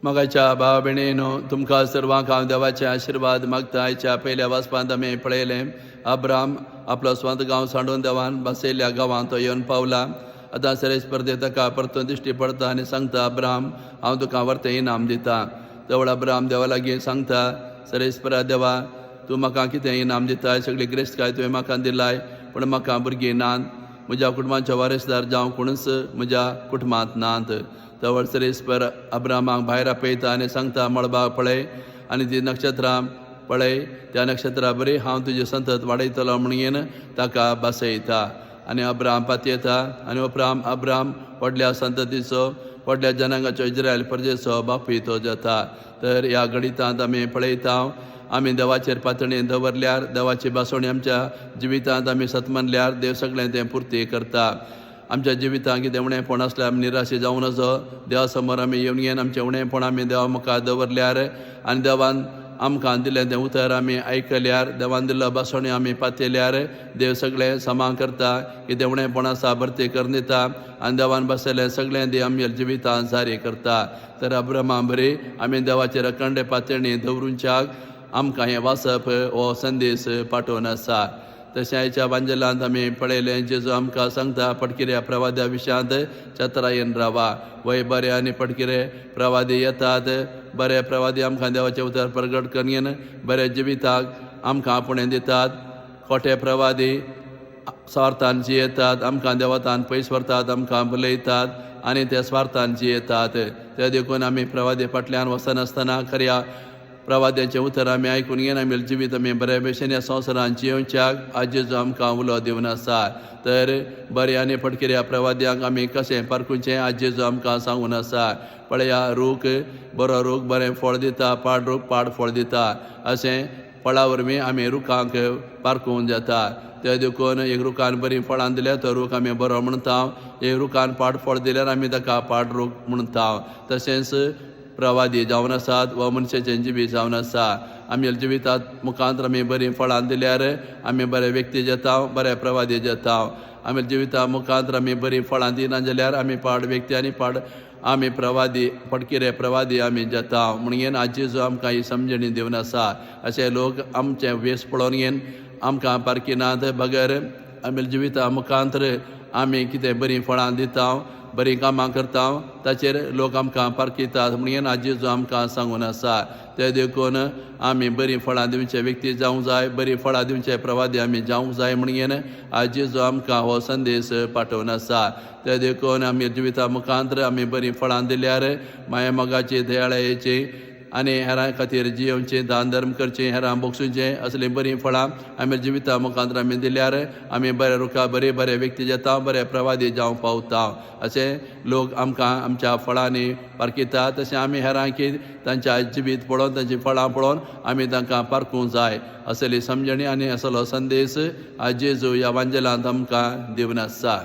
मगाच्या भाव भयणीनो तुमकां सर्वांक हांव देवाचे आशिर्वाद मागता. आयच्या पयल्या वाचपांत आमी पळयलें अब्राम आपलो स्वंत गांव सांडून देवान बसयल्ल्या गांवांत तो येवन पावला. आतां सरेस्पर्दे ताका परतून दिश्टी पडटा आनी सांगता अब्राम हांव तुका व्हरतें इनाम दितां. जवळ अब्राम देवा लागीं सांगता सरेस्परा देवा तूं म्हाका कितें इनाम दिताय. सगळी गिरेस्तकाय तुवें म्हाका दिलाय पूण म्हाका भुरगीं नात. म्हज्या कुटुंबाचो वारेसदार जावं कोणूच म्हज्या कुटुंबांत नात. जवळ सरेस्पर अब्रामाक भायर आपयता आनी सांगता मळबाक पळय आनी ती नक्षत्रां पळय. त्या नक्षत्रां बरी हांव तुजे संतत वाडयतलो म्हणून ताका बसयता. आनी अब्राम पातयेता आनी उपरांत अब्राम व्हडल्या संततीचो व्हडल्या जनांगाचो इस्रायल प्रजेचो बापूय तो जाता. तर ह्या गणितांत आमी पळयता आमी देवाचेर पातळी दवरल्यार देवाची बासवणी आमच्या जिवितांत आमी सतमनल्यार देव सगळें तें पुर्ती करता. आमच्या जिवितांत कितें उणेंपण आसल्यार आमी निराशे जावं नजो. देवा समोर आमी येवन आमचें उणेंपण आमी देवा मुखार दवरल्यार आनी देवान आमकां दिलें तें उतर आमी आयकल्यार देवान दिल्लो बासवणी आमी पातयल्यार देव सगळें समा करता. कितें उणेंपण आसा भरती करून दिता आनी देवान बसयलें सगळें देव आमच्या जिवितांत जारी करता. तर अब्रामा बरी आमी देवाचेर अखंड पातळी दवरूंच्याक आमकां हें वाचप हो संदेश पाठोवन आसा. तशें आयच्या वांजेलांत आमी पळयलें जेजू आमकां सांगता पटकिऱ्या प्रवाद्या विशयांत चत्रायेन रावा. वय बरे आनी पटकिरे प्रवादी येतात. बरे प्रवादी आमकां देवाचें उतर प्रगट करून बरे जिविताक आमकां आपणें दितात. खोटे प्रवादी स्वार्थान जियेतात आमकां देवतान पयस व्हरतात आमकां भुलयतात आनी ते स्वार्थान जियेतात. ते देखून आमी प्रवादी फाटल्यान वचनासतना खऱ्या प्रवाद्याचें उतर आमी आयकून घेवन आमी जिवीत आमी बरे भशेन ह्या संवसारांत जियोवच्याक आज जेजू आमकां उलो दिवन आसा. तर बरे आनी फटकिऱ्या प्रवाद्यांक आमी कशें पारखुचें आज जेजू आमकां सांगून आसा. पळया रूख बरो रूख बरें फळ दिता पाड रूख पाड फळ दिता अशें फळा वरवीं आमी रुखांक पारखूंक जाता. ते देखून एक रुखान बरीं फळां दिल्यार तो रूख आमी बरो म्हणटा. एक रुखान पाड फळ दिल्यार आमी ताका पाड रूख म्हणटा. तशेंच प्रवादी जावन आसात वा मनशाचें जिवीत जावन आसा. आमच्या जिवितांत मुखांत आमी बरीं फळां दिल्यार आमी बरे व्यक्ती जाता बरे प्रवादी जाता. आमच्या जिविता मुखांत आमी बरीं फळां दिना जाल्यार आमी पाड व्यक्ती आनी पाड आमी प्रवादी फटकिरे प्रवादी आमी जाता. म्हणून आज जेजू आमकां ही समजणी दिवन आसा. अशे लोक आमचे वेस पळोवन घेवन आमकां पारकिनात बगर आमच्या जिविता मुखांतर आमी कितें बरीं फळां दिता बरीं कामां करता ताचेर लोक आमकां पारकितात. म्हणून आज जेजू आमकां सांगून आसा. ते देखून आमी बरीं फळां दिवचे व्यक्ती जावंक जाय बरीं फळां दिवचे प्रवादी आमी जावंक जाय म्हणून आज जेजू आमकां हो संदेश पाठोवन आसा. ते देखून आमी जिविता मुखांतर आमी बरीं फळां दिल्यार माया मोगाची दयाळायेची आनी हेरां खातीर जियोवचें दान धर्म करचें हेरां बोगसूचें असलीं बरीं फळां आमी जिविता मुखांतर आमी दिल्यार आमी बरे रुखा बरे बरे व्यक्ती जाता बरे प्रवादी जावंक पावता. अशें लोक आमकां आमच्या फळांनी पारकितात. तशें आमी हेरांकी तांच्या जिवीत पळोवन तांचीं फळां पळोवन आमी तांकां पारखूंक जाय. असली समजणी आनी असलो संदेश आज जेजू ह्या वांजेलांत आमकां दिवन आसा.